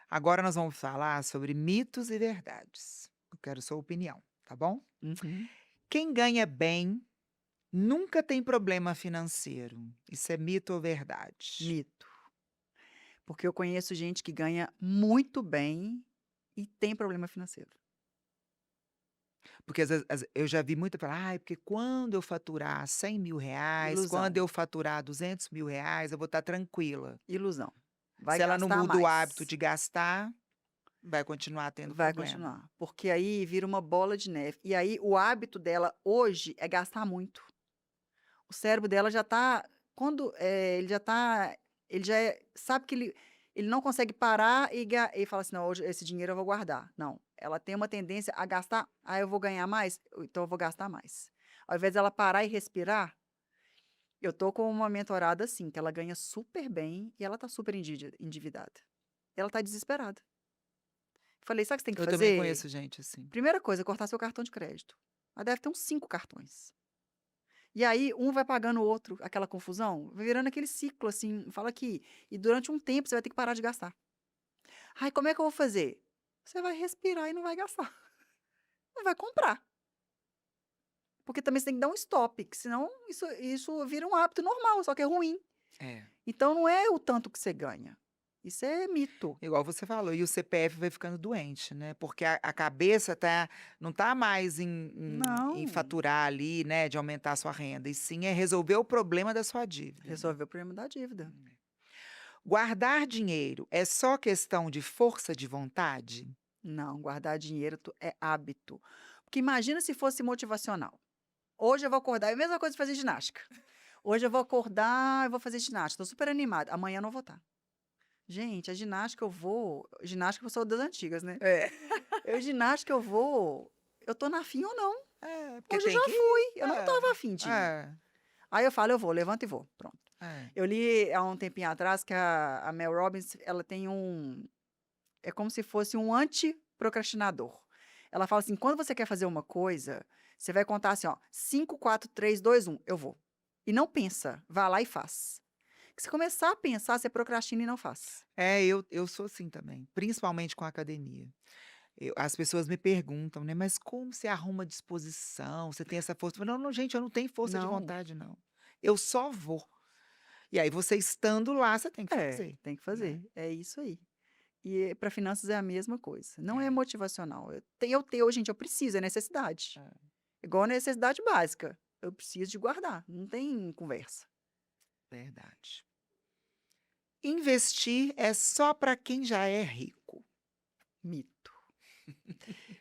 Agora nós vamos falar sobre mitos e verdades. Eu quero sua opinião, tá bom? Uhum. Quem ganha bem nunca tem problema financeiro. Isso é mito ou verdade? Mito. Porque eu conheço gente que ganha muito bem e tem problema financeiro. Porque às vezes eu já vi muito falar: "Ai, porque quando eu faturar R$ 100.000, quando Ilusão, eu faturar R$ 200.000, eu vou estar tranquila". ilusão. Vai Se ela não gastar muda o hábito mais. de gastar, vai continuar tendo Vai problema. continuar. Porque aí vira uma bola de neve. E aí o hábito dela hoje é gastar muito. O cérebro dela já tá quando, ele já tá ele já sabe que ele não consegue parar e fala assim: "Não, hoje esse dinheiro eu vou guardar". Não, ela tem uma tendência a gastar: "Ah, eu vou ganhar mais? Então eu vou gastar mais". Ao invés dela parar e respirar, eu tô com uma mentorada assim, que ela ganha super bem e ela tá super endividada. Ela tá desesperada. Falei: "Sabe o que você tem que Eu também fazer? conheço gente assim. Primeira coisa, cortar seu cartão de crédito". Ela deve ter uns 5 cartões. E aí, um vai pagando o outro, aquela confusão, vai virando aquele ciclo, assim, fala que e durante um tempo você vai ter que parar de gastar. "Ai, como é que eu vou fazer?". Você vai respirar e não vai gastar, não vai comprar, porque também você tem que dar um stop, que senão isso vira um hábito normal, só que é ruim. É. Então não é o tanto que você ganha, isso é mito. Igual você falou, e o CPF vai ficando doente, né, porque a cabeça não tá mais em Não, faturar ali, né, de aumentar a sua renda, e sim é resolver o problema da sua dívida, né. resolver o problema da dívida. Guardar dinheiro é só questão de força de vontade? Não, guardar dinheiro é hábito, porque imagina se fosse motivacional. Hoje eu vou acordar é a mesma coisa de fazer ginástica. Hoje eu vou acordar, eu vou fazer ginástica, tô super animada, amanhã eu não vou estar. Gente, a ginástica eu sou das antigas, né. É. Ginástica eu tô na afim ou não, É, porque hoje eu tem já que fui, eu não é, estava afim de ir. é, Aí eu falo: "Eu vou", levanto e vou, pronto. é. Eu li há um tempinho atrás que a Mel Robbins, ela tem é como se fosse um anti-procrastinador. Ela fala assim: "Quando você quer fazer uma coisa, você vai contar assim, ó, 5, 4, 3, 2, 1, eu vou". E não pensa, vá lá e faz. Se você começar a pensar, você procrastina e não faz. É, eu sou assim também, principalmente com a academia. As pessoas me perguntam, né: "Mas como você arruma disposição, você tem essa força?" Eu falo: "Não, não, gente, eu não tenho força de Não. vontade não, eu só vou". E aí você estando lá, você tem que É, fazer, tem que né. fazer. É isso aí. E para finanças é a mesma coisa. Não é É, motivacional. Eu tenho, gente, eu preciso, é necessidade. é, Igual a necessidade básica. Eu preciso de guardar, não tem conversa. verdade. Investir é só para quem já é rico. Mito.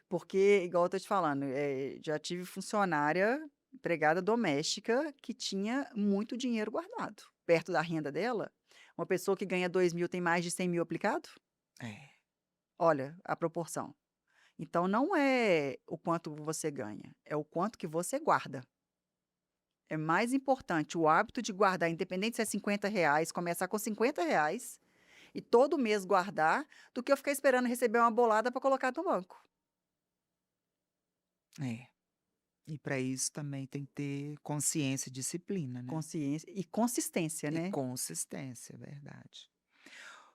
Porque, igual eu tô te falando, já tive funcionária, empregada doméstica, que tinha muito dinheiro guardado. Perto da renda dela, uma pessoa que ganha 2.000 tem mais de 100.000 aplicado? É, Olha a proporção. Então não é o quanto você ganha, é o quanto que você guarda. É mais importante o hábito de guardar, independente se é R$ 50, começar com R$ 50 e todo mês guardar, do que eu ficar esperando receber uma bolada para colocar no banco. é. E para isso também tem que ter consciência e disciplina, né. Consciência e consistência, E né? consistência, é verdade.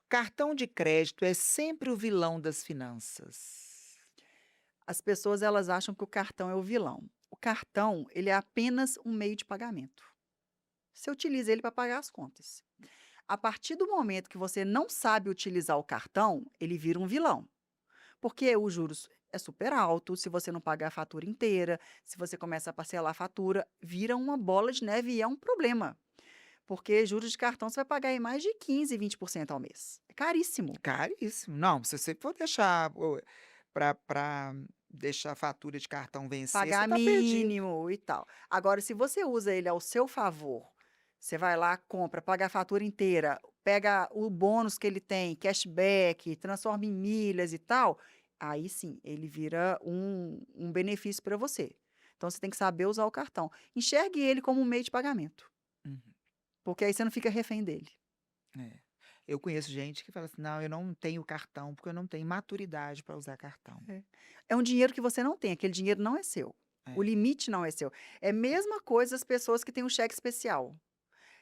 Cartão de crédito é sempre o vilão das finanças. As pessoas elas acham que o cartão é o vilão. O cartão, ele é apenas um meio de pagamento. Você utiliza ele para pagar as contas. A partir do momento que você não sabe utilizar o cartão, ele vira um vilão. Porque os juros é super alto, se você não pagar a fatura inteira, se você começa a parcelar a fatura, vira uma bola de neve e é um problema. Porque juros de cartão você vai pagar aí mais de 15, 20% ao mês. É caríssimo. Caríssimo. Não, se você for deixar para deixar a fatura de cartão vencer, você Pagar tá perdido. mínimo e tal. Agora, se você usa ele ao seu favor, você vai lá, compra, paga a fatura inteira, pega o bônus que ele tem, cashback, transforma em milhas e tal, aí sim, ele vira um benefício para você. Então, você tem que saber usar o cartão. Enxergue ele como um meio de pagamento, Uhum, porque aí você não fica refém dele. é. Eu conheço gente que fala assim: "Não, eu não tenho cartão, porque eu não tenho maturidade para usar cartão". É. É um dinheiro que você não tem, aquele dinheiro não é seu. O É. limite não é seu. É a mesma coisa as pessoas que têm um cheque especial.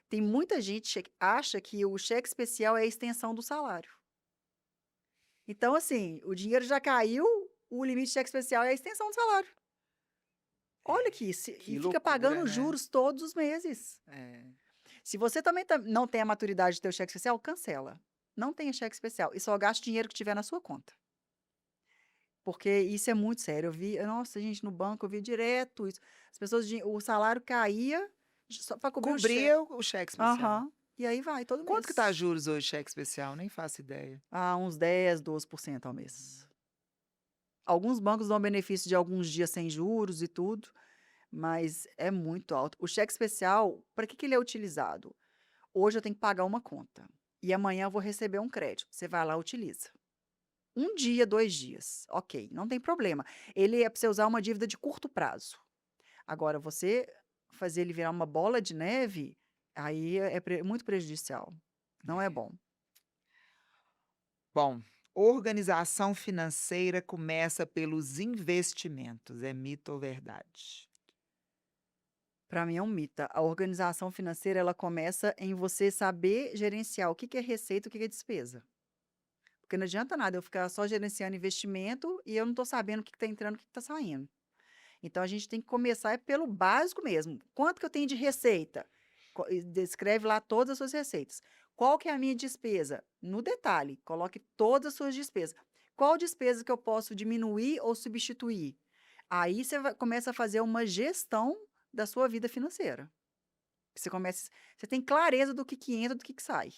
Tem muita gente que acha que o cheque especial é a extensão do salário. Então, assim, o dinheiro já caiu, o limite de cheque especial é a extensão do salário. Olha É, aqui, e que fica loucura, pagando né. juros todos os meses. É. Se você também não tem a maturidade de ter o cheque especial, cancela. Não tenha cheque especial e só gaste o dinheiro que tiver na sua conta. Porque isso é muito sério. Nossa, gente, no banco eu vi direto isso. As pessoas, o salário caía só para cobrir o cheque. Cobria o cheque especial. Aham. E aí vai, todo Quanto que tá mês. juros hoje, cheque especial? Nem faço ideia. Uns 10, 12% ao mês. Alguns bancos dão benefício de alguns dias sem juros e tudo, mas é muito alto. O cheque especial, para que ele é utilizado? Hoje eu tenho que pagar uma conta e amanhã eu vou receber um crédito. Você vai lá e utiliza. Um dia, 2 dias, ok, não tem problema. Ele é para você usar uma dívida de curto prazo. Agora, você fazer ele virar uma bola de neve, aí é muito prejudicial. Não é bom. Bom, organização financeira começa pelos investimentos, é mito ou verdade? Para mim é um mito. A organização financeira, ela começa em você saber gerenciar o que que é receita, o que que é despesa. Porque não adianta nada eu ficar só gerenciando investimento e eu não estou sabendo o que está entrando, o que está saindo. Então a gente tem que começar pelo básico mesmo. Quanto que eu tenho de receita? E descreve lá todas as suas receitas. Qual que é a minha despesa? No detalhe, coloque todas as suas despesas. Qual despesa que eu posso diminuir ou substituir? Aí você começa a fazer uma gestão da sua vida financeira. Você tem clareza do que entra, do que sai.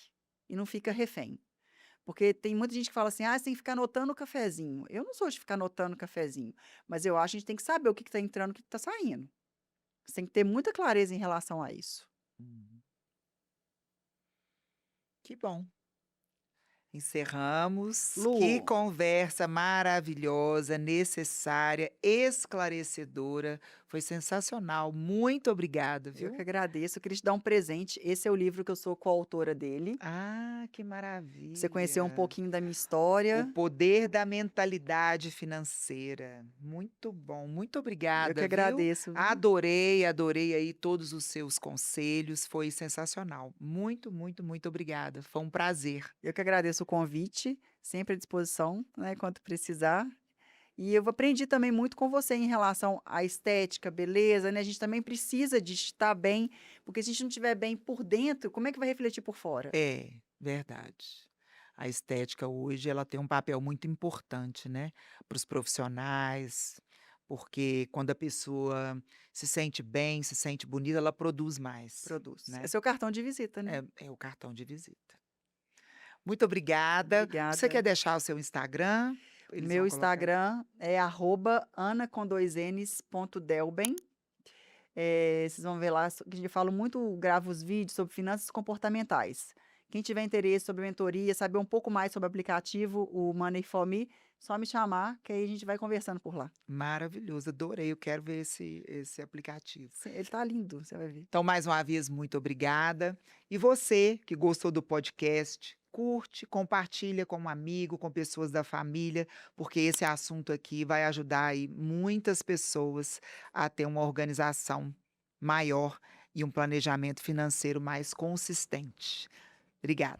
E não fica refém. Porque tem muita gente que fala assim: "Ah, você tem que ficar anotando o cafezinho". Eu não sou de ficar anotando o cafezinho, mas eu acho que a gente tem que saber o que está entrando, o que está saindo. Você tem que ter muita clareza em relação a isso. Uhum. Que bom. Encerramos. Que Lu, conversa maravilhosa, necessária, esclarecedora. Foi sensacional. Muito obrigada, eu que viu? agradeço. Eu queria te dar um presente. Esse é o livro que eu sou coautora dele. Ah, que Pra você conhecer um maravilha. pouquinho da minha O história. poder da mentalidade financeira. Muito bom, muito Eu que obrigada, viu? agradeço, viu? Adorei, adorei aí todos os seus conselhos, foi sensacional. Muito, muito, muito obrigada. Foi um prazer. Eu que agradeço o convite, sempre à disposição, né, quando precisar. E eu aprendi também muito com você em relação à estética, beleza, né? A gente também precisa de estar bem, porque se a gente não estiver bem por dentro, como é que vai refletir por fora? É, verdade. A estética hoje, ela tem um papel muito importante, né, para os profissionais, porque quando a pessoa se sente bem, se sente bonita, ela produz mais, Produz. É né. seu cartão de visita, né? É o cartão de visita. Muito obrigada. Você quer Obrigada. deixar o seu Instagram? Eles Meu vão colocar aqui. Instagram é @ana com 2 N's, ponto Delben. Vocês vão ver lá que eu falo muito, gravo os vídeos sobre finanças comportamentais. Quem tiver interesse sobre mentoria, saber um pouco mais sobre o aplicativo, o Money for Me, só me chamar, que aí a gente vai conversando por lá. Maravilhoso, adorei, eu quero ver esse aplicativo. Ele tá lindo, você vai ver. Então, mais uma vez, muito obrigada. E você que gostou do podcast, curte, compartilha com um amigo, com pessoas da família, porque esse assunto aqui vai ajudar aí muitas pessoas a ter uma organização maior e um planejamento financeiro mais consistente. Obrigada.